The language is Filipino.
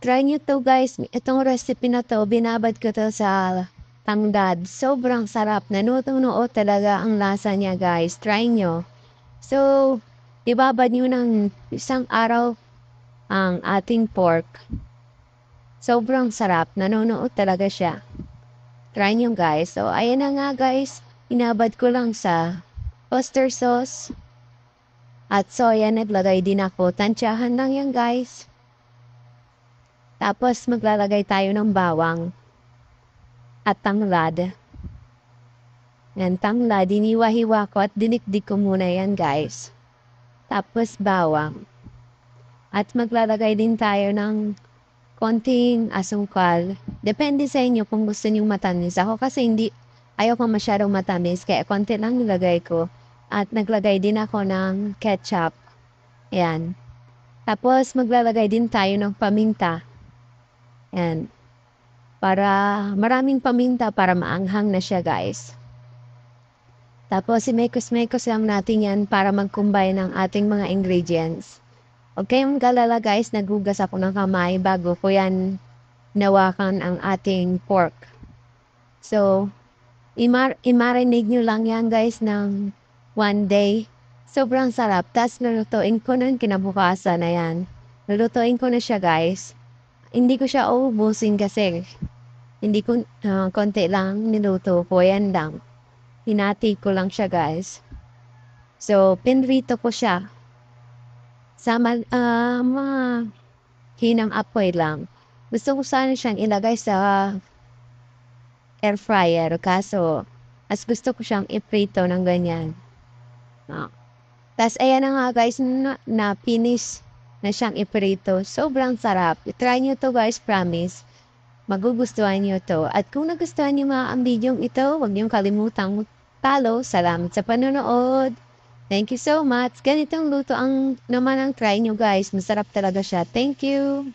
try nyo to guys. Itong recipe na to, binabad ko to sa tanggad. Sobrang sarap. Nanutong-noo talaga ang lasa niya guys. Try nyo. So, ibabad nyo ng isang araw ang ating pork. Sobrang sarap. Nanonood talaga siya. Try nyo guys. So, ayan na nga guys. Inabad ko lang sa oyster sauce. At soya, naglagay din ako. Tansyahan lang yan guys. Tapos maglalagay tayo ng bawang. At tanglad. Yan, tanglad. Iniwa-hiwa ko at dinikdik ko muna yan guys. Tapos bawang. At maglalagay din tayo ng konting asukal. Depende sa inyo kung gusto niyo matamis. Ako kasi ayaw ko masyadong matamis. Kaya konti lang nilagay ko. At naglagay din ako ng ketchup. Yan. Tapos maglalagay din tayo ng paminta. Yan. Para maraming paminta para maanghang na siya guys. Tapos imekos-mekos lang natin yan para mag-combine ng ating mga ingredients. Huwag kayong galala guys, nagugas ako ng kamay bago ko yan nawakan ang ating pork. So, i-marinate nyo lang yan guys ng 1 day. Sobrang sarap. Tapos lulutuin ko nun kinabukasan na yan. Lulutuin ko na siya guys. Hindi ko siya uubusin kasi hindi ko konti lang niluto ko. Yan lang. Hinati ko lang siya guys. So, pinrito ko siya. Sa mga hinang apoy lang. Gusto ko sana siyang ilagay sa air fryer. Kaso, as gusto ko siyang iprito ng ganyan. Tapos, ayan na nga guys, na finish na siyang iprito. Sobrang sarap. I-try nyo to guys, promise. Magugustuhan nyo to. At kung nagustuhan nyo mga ang video ito, huwag nyo kalimutang follow. Salamat sa panonood. Thank you so much. Ganitong luto naman ang try nyo guys. Masarap talaga siya. Thank you.